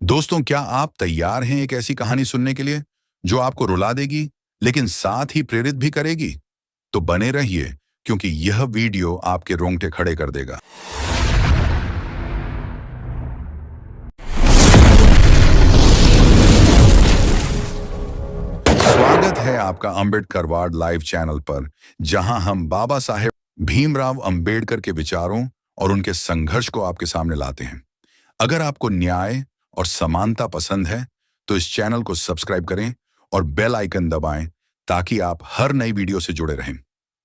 दोस्तों, क्या आप तैयार हैं एक ऐसी कहानी सुनने के लिए जो आपको रुला देगी लेकिन साथ ही प्रेरित भी करेगी? तो बने रहिए, क्योंकि यह वीडियो आपके रोंगटे खड़े कर देगा। स्वागत है आपका अम्बेडकरवाड लाइव चैनल पर, जहां हम बाबा साहेब भीमराव अंबेडकर के विचारों और उनके संघर्ष को आपके सामने लाते हैं। अगर आपको न्याय और समानता पसंद है तो इस चैनल को सब्सक्राइब करें और बेल आइकन दबाएं, ताकि आप हर नई वीडियो से जुड़े रहें।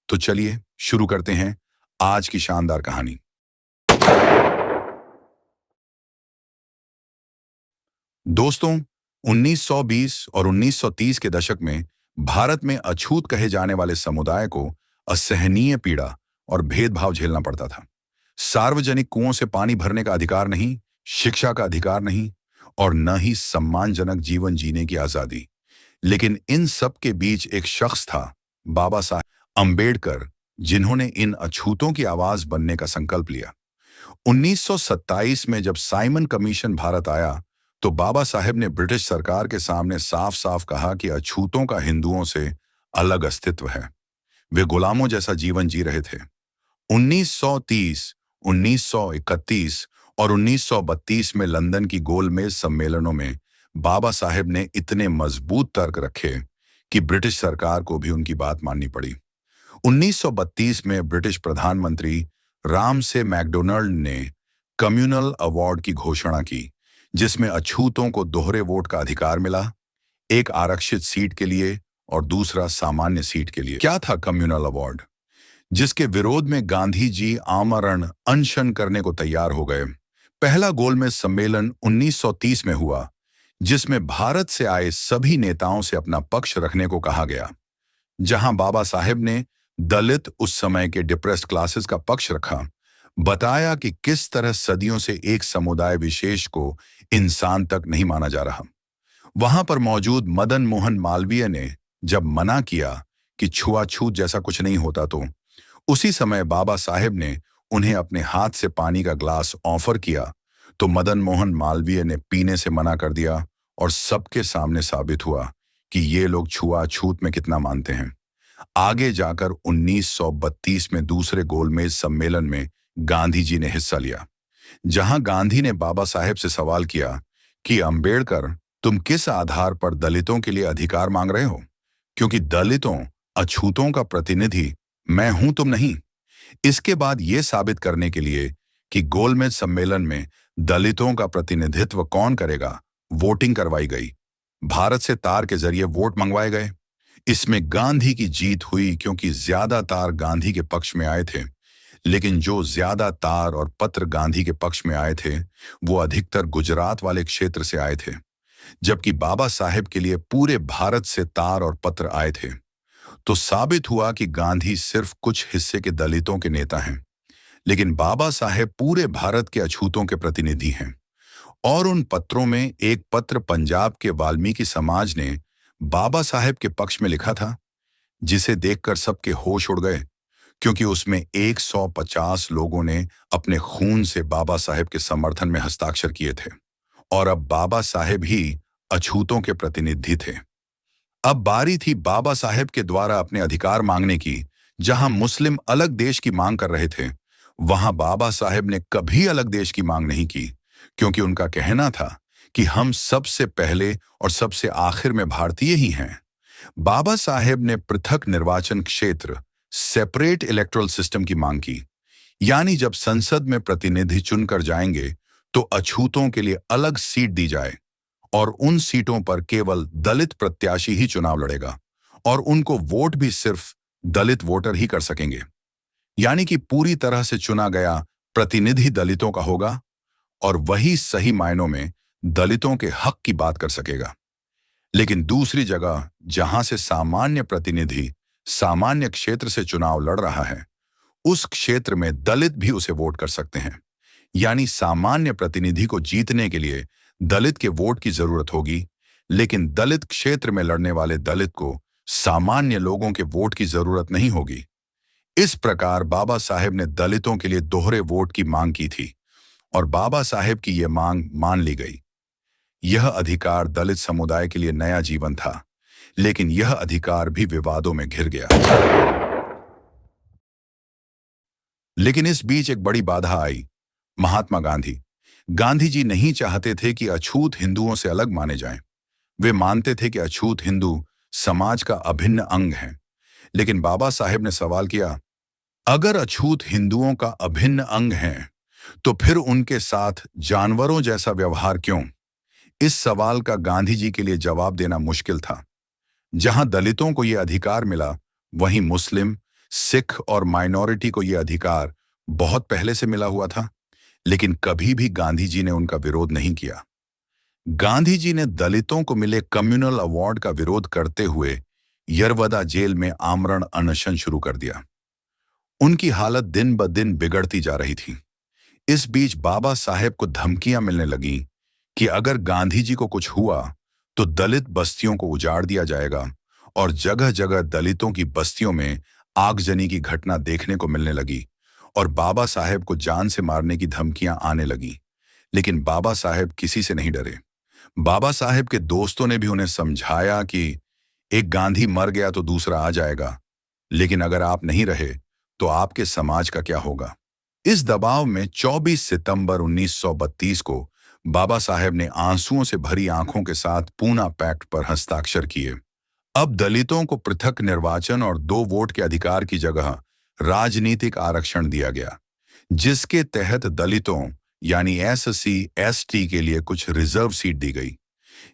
तो चलिए शुरू करते हैं आज की शानदार कहानी। दोस्तों, 1920 और 1930 के दशक में भारत में अछूत कहे जाने वाले समुदाय को असहनीय पीड़ा और भेदभाव झेलना पड़ता था। सार्वजनिक कुओं से पानी भरने का अधिकार नहीं, शिक्षा का अधिकार नहीं और न ही सम्मानजनक जीवन जीने की आजादी। लेकिन इन सब के बीच एक शख्स था, बाबा साहेब अंबेडकर, जिन्होंने इन अछूतों की आवाज बनने का संकल्प लिया। 1927 में जब साइमन कमीशन भारत आया, तो बाबा साहेब ने ब्रिटिश सरकार के सामने साफ साफ कहा कि अछूतों का हिंदुओं से अलग अस्तित्व है। वे गुलामों जैसा जीवन जी रहे थे। 1930, 1931 और 1932 में लंदन की गोलमेज सम्मेलनों में बाबा साहेब ने इतने मजबूत तर्क रखे कि ब्रिटिश सरकार को भी उनकी बात माननी पड़ी। 1932 में ब्रिटिश प्रधानमंत्री रामसे मैकडोनाल्ड ने कम्युनल अवार्ड की घोषणा की, जिसमें अछूतों को दोहरे वोट का अधिकार मिला, एक आरक्षित सीट के लिए और दूसरा सामान्य सीट के लिए। क्या था कम्युनल अवार्ड, जिसके विरोध में गांधी जी आमरण अनशन करने को तैयार हो गए? पहला गोलमेज सम्मेलन 1930 में हुआ, जिसमें भारत से आए सभी नेताओं से अपना पक्ष रखने को कहा गया। जहां बाबा साहेब ने दलित, उस समय के डिप्रेस्ड क्लासेस का पक्ष रखा, बताया कि किस तरह सदियों से एक समुदाय विशेष को इंसान तक नहीं माना जा रहा। वहां पर मौजूद मदन मोहन मालवीय ने जब मना किया कि छुआछूत जैसा कुछ नहीं होता, तो उसी समय बाबा साहेब ने उन्हें अपने हाथ से पानी का ग्लास ऑफर किया, तो मदन मोहन मालवीय ने पीने से मना कर दिया और सबके सामने साबित हुआ कि ये लोग छुआछूत में कितना मानते हैं। आगे जाकर 1932 में दूसरे गोलमेज सम्मेलन में गांधी जी ने हिस्सा लिया, जहां गांधी ने बाबा साहेब से सवाल किया कि अंबेडकर, तुम किस आधार पर दलितों के लिए अधिकार मांग रहे हो? क्योंकि दलितों, अछूतों का प्रतिनिधि मैं हूं, तुम नहीं। इसके बाद यह साबित करने के लिए कि गोलमेज सम्मेलन में दलितों का प्रतिनिधित्व कौन करेगा, वोटिंग करवाई गई। भारत से तार के जरिए वोट मंगवाए गए। इसमें गांधी की जीत हुई, क्योंकि ज्यादा तार गांधी के पक्ष में आए थे। लेकिन जो ज्यादा तार और पत्र गांधी के पक्ष में आए थे, वो अधिकतर गुजरात वाले क्षेत्र से आए थे, जबकि बाबा साहेब के लिए पूरे भारत से तार और पत्र आए थे। तो साबित हुआ कि गांधी सिर्फ कुछ हिस्से के दलितों के नेता हैं, लेकिन बाबा साहेब पूरे भारत के अछूतों के प्रतिनिधि हैं। और उन पत्रों में एक पत्र पंजाब के वाल्मीकि समाज ने बाबा साहेब के पक्ष में लिखा था, जिसे देखकर सबके होश उड़ गए, क्योंकि उसमें 150 लोगों ने अपने खून से बाबा साहेब के समर्थन में हस्ताक्षर किए थे। और अब बाबा साहेब ही अछूतों के प्रतिनिधि थे। अब बारी थी बाबा साहेब के द्वारा अपने अधिकार मांगने की। जहां मुस्लिम अलग देश की मांग कर रहे थे, वहां बाबा साहेब ने कभी अलग देश की मांग नहीं की, क्योंकि उनका कहना था कि हम सबसे पहले और सबसे आखिर में भारतीय ही हैं। बाबा साहेब ने पृथक निर्वाचन क्षेत्र, सेपरेट इलेक्टोरल सिस्टम की मांग की, यानी जब संसद में प्रतिनिधि चुनकर जाएंगे तो अछूतों के लिए अलग सीट दी जाए और उन सीटों पर केवल दलित प्रत्याशी ही चुनाव लड़ेगा और उनको वोट भी सिर्फ दलित वोटर ही कर सकेंगे। यानी कि पूरी तरह से चुना गया प्रतिनिधि दलितों का होगा और वही सही मायनों में दलितों के हक की बात कर सकेगा। लेकिन दूसरी जगह, जहां से सामान्य प्रतिनिधि सामान्य क्षेत्र से चुनाव लड़ रहा है, उस क्षेत्र में दलित भी उसे वोट कर सकते हैं। यानी सामान्य प्रतिनिधि को जीतने के लिए दलित के वोट की जरूरत होगी, लेकिन दलित क्षेत्र में लड़ने वाले दलित को सामान्य लोगों के वोट की जरूरत नहीं होगी। इस प्रकार बाबा साहेब ने दलितों के लिए दोहरे वोट की मांग की थी और बाबा साहेब की यह मांग मान ली गई। यह अधिकार दलित समुदाय के लिए नया जीवन था, लेकिन यह अधिकार भी विवादों में घिर गया। लेकिन इस बीच एक बड़ी बाधा आई, महात्मा गांधी। गांधी जी नहीं चाहते थे कि अछूत हिंदुओं से अलग माने जाएं। वे मानते थे कि अछूत हिंदू समाज का अभिन्न अंग है। लेकिन बाबा साहेब ने सवाल किया, अगर अछूत हिंदुओं का अभिन्न अंग है, तो फिर उनके साथ जानवरों जैसा व्यवहार क्यों? इस सवाल का गांधी जी के लिए जवाब देना मुश्किल था। जहां दलितों को यह अधिकार मिला, वहीं मुस्लिम, सिख और माइनॉरिटी को यह अधिकार बहुत पहले से मिला हुआ था। लेकिन कभी भी गांधी जी ने उनका विरोध नहीं किया। गांधी जी ने दलितों को मिले कम्युनल अवार्ड का विरोध करते हुए यरवदा जेल में आमरण अनशन शुरू कर दिया। उनकी हालत दिन ब दिन बिगड़ती जा रही थी। इस बीच बाबा साहेब को धमकियां मिलने लगीं कि अगर गांधी जी को कुछ हुआ तो दलित बस्तियों को उजाड़ दिया जाएगा, और जगह जगह दलितों की बस्तियों में आगजनी की घटना देखने को मिलने लगी और बाबा साहेब को जान से मारने की धमकियां आने लगी। लेकिन बाबा साहेब किसी से नहीं डरे। बाबा साहेब के दोस्तों ने भी उन्हें समझाया कि एक गांधी मर गया तो दूसरा आ जाएगा, लेकिन अगर आप नहीं रहे तो आपके समाज का क्या होगा? इस दबाव में 24 सितंबर 1932 को बाबा साहेब ने आंसुओं से भरी आंखों के साथ पूना पैक्ट पर हस्ताक्षर किए। अब दलितों को पृथक निर्वाचन और 2 वोट के अधिकार की जगह राजनीतिक आरक्षण दिया गया, जिसके तहत दलितों यानी एससी एसटी के लिए कुछ रिजर्व सीट दी गई।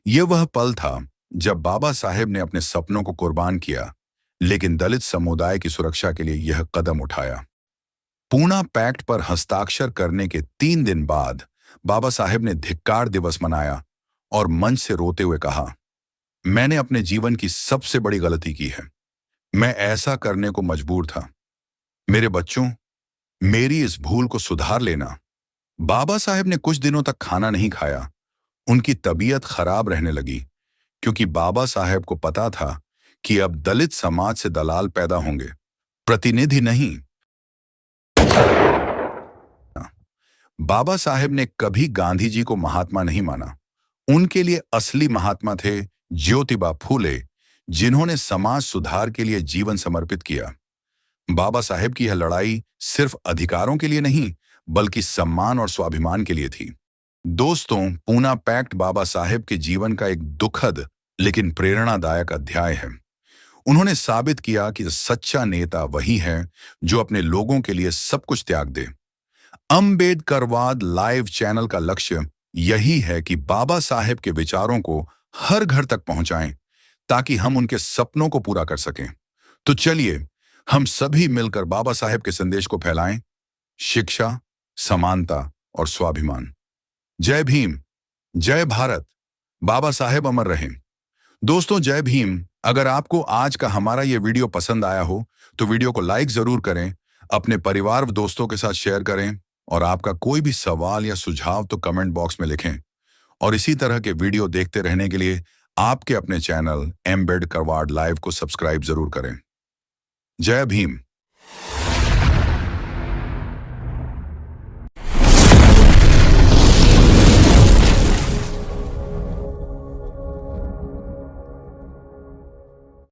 यह वह पल था जब बाबा साहेब ने अपने सपनों को कुर्बान किया, लेकिन दलित समुदाय की सुरक्षा के लिए यह कदम उठाया। पूना पैक्ट पर हस्ताक्षर करने के 3 दिन बाद बाबा साहेब ने धिक्कार दिवस मनाया और मंच से रोते हुए कहा, मैंने अपने जीवन की सबसे बड़ी गलती की है। मैं ऐसा करने को मजबूर था। मेरे बच्चों, मेरी इस भूल को सुधार लेना। बाबा साहेब ने कुछ दिनों तक खाना नहीं खाया। उनकी तबीयत खराब रहने लगी, क्योंकि बाबा साहेब को पता था कि अब दलित समाज से दलाल पैदा होंगे, प्रतिनिधि नहीं। बाबा साहेब ने कभी गांधी जी को महात्मा नहीं माना। उनके लिए असली महात्मा थे ज्योतिबा फूले, जिन्होंने समाज सुधार के लिए जीवन समर्पित किया। बाबा साहेब की यह लड़ाई सिर्फ अधिकारों के लिए नहीं, बल्कि सम्मान और स्वाभिमान के लिए थी। दोस्तों, पूना पैक्ट बाबा साहेब के जीवन का एक दुखद लेकिन प्रेरणादायक अध्याय है। उन्होंने साबित किया कि सच्चा नेता वही है जो अपने लोगों के लिए सब कुछ त्याग दे। अम्बेडकरवाद लाइव चैनल का लक्ष्य यही है कि बाबा साहेब के विचारों को हर घर तक पहुंचाएं, ताकि हम उनके सपनों को पूरा कर सकें। तो चलिए हम सभी मिलकर बाबा साहेब के संदेश को फैलाएं, शिक्षा, समानता और स्वाभिमान। जय भीम, जय भारत, बाबा साहेब अमर रहें। दोस्तों, जय भीम। अगर आपको आज का हमारा ये वीडियो पसंद आया हो तो वीडियो को लाइक जरूर करें, अपने परिवार व दोस्तों के साथ शेयर करें, और आपका कोई भी सवाल या सुझाव तो कमेंट बॉक्स में लिखें। और इसी तरह के वीडियो देखते रहने के लिए आपके अपने चैनल एम्बेडकरवाद लाइव को सब्सक्राइब जरूर करें। जय भीम।